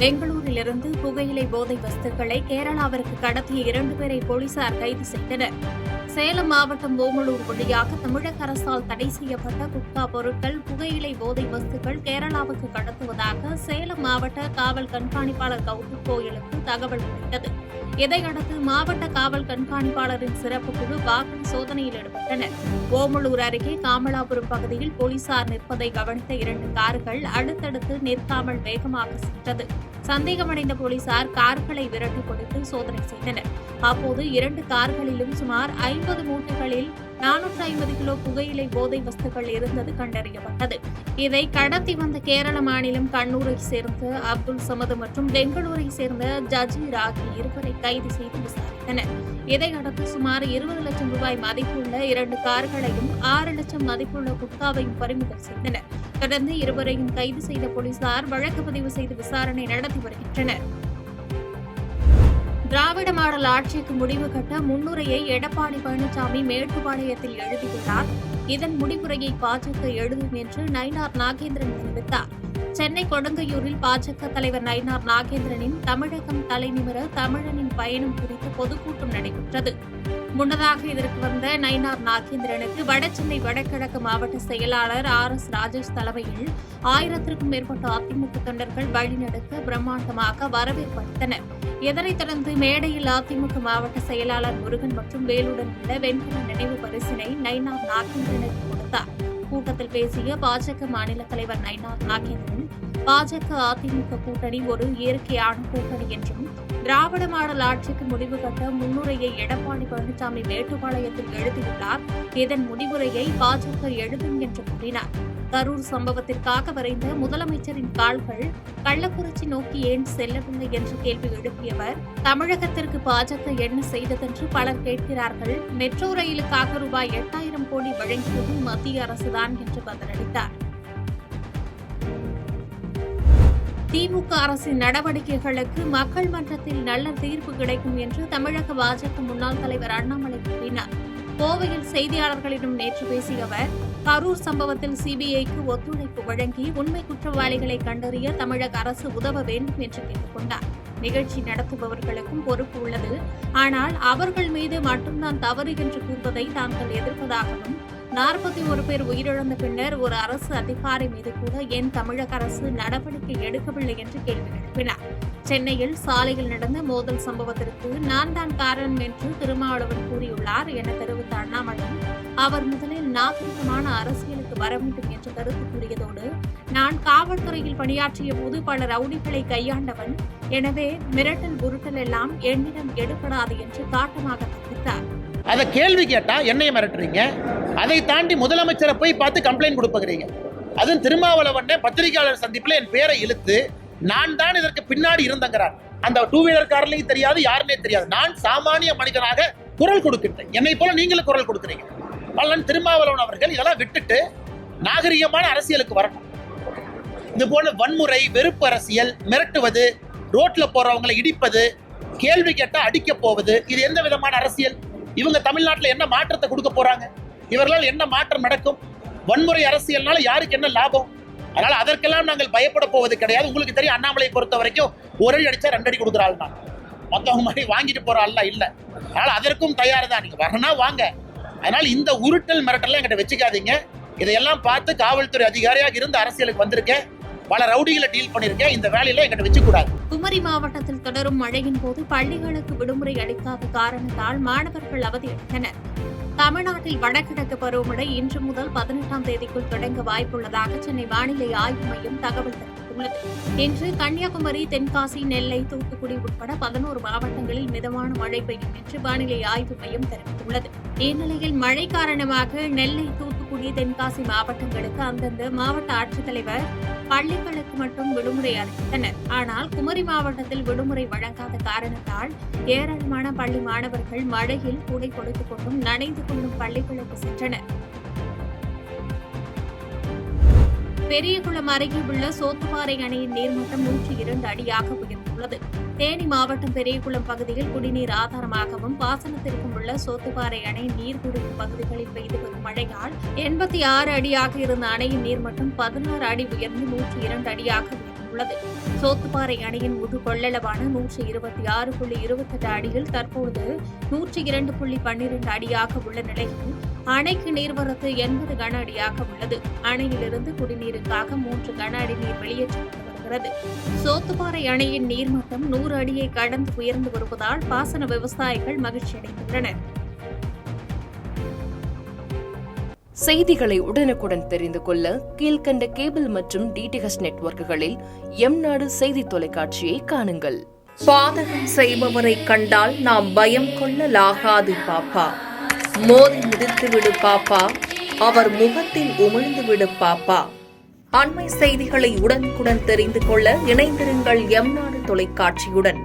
பெங்களூரிலிருந்து புகையிலை போதை வஸ்துக்களை கேரளாவிற்கு கடத்திய 2 பேரை போலீசார் கைது செய்தனர். சேலம் மாவட்டம் ஓமலூர் வழியாக தமிழக அரசால் தடை செய்யப்பட்ட குட்கா பொருட்கள், புகையிலை போதை வஸ்துக்கள் கேரளாவுக்கு கடத்துவதாக சேலம் மாவட்ட காவல் கண்காணிப்பாளர் கௌதம் கோயலுக்கு தகவல் கிடைத்தது. இதையடுத்து மாவட்ட காவல் கண்காணிப்பாளரின் சிறப்பு குழு வாகன சோதனையில் ஈடுபட்டனர். ஓமலூர் அருகே காமலாபுரம் பகுதியில் போலீசார் நிற்பதை கவனித்த 2 கார்கள் அடுத்தடுத்து நிற்காமல் வேகமாக சென்றது. சந்தேகமடைந்த போலீசார் கார்களை விரட்டி பிடித்து சோதனை செய்தனர். அப்போது 2 கார்களிலும் சுமார் 50 மூட்டைகளில் 450 கிலோ புகையிலை போதை வஸ்துக்கள் இருந்தது கண்டறியப்பட்டது. இதை கடத்தி வந்த கேரள மாநிலம் கண்ணூரை சேர்ந்த அப்துல் சமது மற்றும் பெங்களூரை சேர்ந்த ஜஜீர் ஆகிய 2 கைது செய்து விசாரித்தனர். இதையடுத்து சுமார் 20 லட்சம் ரூபாய் மதிப்புள்ள 2 கார்களையும் 6 லட்சம் மதிப்புள்ள குட்காவையும் பறிமுதல் செய்தனர். தொடர்ந்து 2 கைது செய்த போலீசார் வழக்கு பதிவு செய்து விசாரணை நடத்தி வருகின்றனர். திராவிட மாடல் ஆட்சிக்கு முடிவு கட்ட முன்னுரையை எடப்பாடி பழனிசாமி மேட்டுப்பாளையத்தில் எழுதியுள்ளார். இதன் முடிவுரையை பாஜக எழுதும் என்று நயினார் நாகேந்திரன் தெரிவித்தார். சென்னை கொடுங்கையூரில் பாஜக தலைவர் நயினார் நாகேந்திரனின் தமிழகம் தலைநிமிர தமிழனின் பயணம் குறித்த பொதுக்கூட்டம் நடைபெற்றது. முன்னதாக இதற்கு வந்த நயினார் நாகேந்திரனுக்கு வடசென்னை வடகிழக்கு மாவட்ட செயலாளர் RS ராஜேஷ் தலைமையில் 1000க்கும் மேற்பட்ட அதிமுக தொண்டர்கள் வழிநடத்த பிரம்மாண்டமாக வரவேற்பு அளித்தனர். இதனைத் தொடர்ந்து மேடையில் அதிமுக மாவட்ட செயலாளர் முருகன் மற்றும் வேலுடன் உள்ள வெண்கல நினைவு பரிசினை நயினார் நாகேந்திரனுக்கு கொடுத்தார். கூட்டத்தில் பேசிய பாஜக மாநில தலைவர் நயினார் நாகேந்திரன், பாஜக அதிமுக கூட்டணி ஒரு இயற்கையான கூட்டணி என்றும், திராவிட மாடல் ஆட்சிக்கு முடிவு கட்ட முன்னுரையை எடப்பாடி பழனிசாமி மேட்டுப்பாளையத்தில் எழுதியுள்ளார். இதன் முடிவுரையை பாஜக எழுதும் என்று கூறினார். கரூர் சம்பவத்திற்காக விரைந்த முதலமைச்சரின் கால்கள் கள்ளக்குறிச்சி நோக்கி ஏன் செல்லவில்லை என்று கேள்வி எழுப்பியவர், தமிழகத்திற்கு பாஜக என்ன செய்ததென்று பலர் கேட்கிறார்கள். மெட்ரோ ரயிலுக்காக ரூபாய் 8000 கோடி வழங்கியது மத்திய அரசுதான் என்று பதிலளித்தார். திமுக அரசின் நடவடிக்கைகளுக்கு மக்கள் மன்றத்தில் நல்ல தீர்ப்பு கிடைக்கும் என்று தமிழக பாஜக முன்னாள் தலைவர் அண்ணாமலை கூறினார். கோவையில் செய்தியாளர்களிடம் நேற்று பேசிய அவர், கரூர் சம்பவத்தில் CBIக்கு ஒத்துழைப்பு வழங்கி உண்மை குற்றவாளிகளை கண்டறிய தமிழக அரசு உதவ வேண்டும் என்று கேட்டுக் கொண்டார். நிகழ்ச்சி நடத்துபவர்களுக்கும் பொறுப்பு உள்ளது, ஆனால் அவர்கள் மீது மட்டும்தான் தவறு என்று கூறுவதை தாங்கள் எதிர்ப்பதாகவும், 41 பேர் உயிரிழந்த பின்னர் ஒரு அரசு அதிகாரி மீது கூட ஏன் தமிழக அரசு நடவடிக்கை எடுக்கவில்லை என்று கேள்வி எழுப்பினார். சென்னையில் சாலையில் நடந்த மோதல் சம்பவத்திற்கு நான் தான் காரணம் என்று திருமாவளவன் கூறியுள்ளார் என தெரிவித்த அண்ணாமலை, அவர் முதலில் நாகரிகமான அரசியலுக்கு வர வேண்டும் என்று கருத்து கூறியதோடு, நான் காவல்துறையில் பணியாற்றிய போது பல ரவுடிகளை கையாண்டவன், எனவே மிரட்டல் உருட்டல் எல்லாம் என்னிடம் எடுபடாது என்று காட்டமாக தெரிவித்தார். அதை கேள்வி கேட்டா என்னைய மிரட்டுறீங்க, அதை தாண்டி முதலமைச்சரை போய் பார்த்து கம்ப்ளைண்ட் கொடுப்பீங்க. அதுவும் திருமாவளவன் பத்திரிகையாளர் சந்திப்பில் என் பேரை இழுத்து நான் தான் இதற்கு பின்னாடி இருந்தங்கிறார். அந்த 2 வீலர் கார்லையும் தெரியாது, யாருன்னே தெரியாது. நான் சாமானிய மனிதனாக குரல் கொடுக்கின்றேன், என்னை போல நீங்களும் குரல் கொடுக்குறீங்க. பலன் திருமாவளவன் அவர்கள் இதெல்லாம் விட்டுட்டு நாகரிகமான அரசியலுக்கு வரணும். இது போல வன்முறை, வெறுப்பு அரசியல், மிரட்டுவது, ரோட்ல போறவங்களை இடிப்பது, கேள்வி கேட்டா அடிக்க போவது, இது எந்த விதமான அரசியல்? இவங்க தமிழ்நாட்டில் என்ன மாற்றத்தை கொடுக்க போறாங்க? இவர்களால் என்ன மாற்றம் நடக்கும்? வன்முறை அரசியல்னால யாருக்கு என்ன லாபம்? அதனால அதற்கெல்லாம் நாங்கள் பயப்பட போவது கிடையாது. உங்களுக்கு தெரியும், அண்ணாமலை பொறுத்த வரைக்கும் 1 அடி அடிச்சா 2 அடி கொடுக்குற ஆள் தான், மொத்தவங்க மாதிரி வாங்கிட்டு போற ஆள்லாம் இல்லை. அதனால அதற்கும் தயார் தான், நீங்க வரனா வாங்க. அதனால இந்த உருட்டல் மிரட்டல்லாம் என்கிட்ட வச்சுக்காதீங்க. இதையெல்லாம் பார்த்து காவல்துறை அதிகாரியாக இருந்து அரசியலுக்கு வந்திருக்கேன், பல ரவுடிகளை டீல் பண்ணிருக்கேன். இந்த வேலையில என்கிட்ட வச்சுக்கூடாது. குமரி மாவட்டத்தில் தொடரும் மழையின் போது பள்ளிகளுக்கு விடுமுறை அளிக்காத காரணத்தால் மாணவர்கள் அவதியடைந்தனர். தமிழ்நாட்டில் வடகிழக்கு பருவமழை இன்று முதல் 18ஆம் தேதிக்குள் தொடங்க வாய்ப்புள்ளதாக சென்னை வானிலை ஆய்வு மையம் தகவல் தெரிவித்துள்ளது. இன்று கன்னியாகுமரி, தென்காசி, நெல்லை, தூத்துக்குடி உட்பட 11 மாவட்டங்களில் மிதமான மழை பெய்யும் என்று வானிலை ஆய்வு மையம் தெரிவித்துள்ளது. இந்நிலையில் மழை காரணமாக நெல்லை, தூத்துக்குடி, தென்காசி மாவட்டங்களுக்கு அந்தந்த மாவட்ட ஆட்சித்தலைவர் பள்ளிகளுக்கு மட்டும் விடுமுறை அறிவித்தனர். ஆனால் குமரி மாவட்டத்தில் விடுமுறை வழங்காத காரணத்தால் ஏராளமான பள்ளி மாணவர்கள் மழையில் கூடை கொடுத்துக் கொண்டும் நனைந்து கொண்டும் பள்ளிகளுக்கு சென்றனர். பெரியகுளம் அருகே உள்ள சோத்துப்பாறை அணையின் நீர்மட்டம் 102 அடியாக உயர்ந்துள்ளது. தேனி மாவட்டம் பெரியகுளம் பகுதியில் குடிநீர் ஆதாரமாகவும் பாசனத்திற்கும் உள்ள சோத்துப்பாறை அணை நீர்பிடிப்பு பகுதிகளில் பெய்து வரும் மழையால் 86 அடியாக இருந்த அணையின் நீர்மட்டம் 16 அடி உயர்ந்து 102 அடியாக உயர்ந்துள்ளது. உள்ளது. சோத்துப்பாறை அணையின் முழு கொள்ளளவான 126.28 அடியில் தற்போது 102.12 அடியாக உள்ள நிலையில் அணைக்கு நீர்வரத்து 80 கன அடியாக உள்ளது. அணையிலிருந்து குடிநீருக்காக 3 கன அடி நீர் வெளியேற்றப்பட்டு வருகிறது. சோத்துப்பாறை அணையின் நீர்மட்டம் 100 அடியை கடந்து உயர்ந்து வருவதால் பாசன விவசாயிகள் மகிழ்ச்சியடைந்துள்ளனர். செய்திகளை உடனுக்குடன் தெரிந்து கொள்ள கீழ்க்கண்ட கேபிள் மற்றும் டிடிஎச் நெட்வொர்க்குகளில் எம்நாடு செய்தி தொலைக்காட்சியை காணுங்கள். பாதகம் செய்பவரை கண்டால் நாம் பயம் கொள்ளலாகாது பாப்பா. மோதி மிதித்துவிடு பாப்பா, அவர் முகத்தில் உமிழ்ந்து விடு பாப்பா. அண்மை செய்திகளை உடனுக்குடன் தெரிந்து கொள்ள இணைந்திருங்கள் எம்நாடு தொலைக்காட்சியுடன்.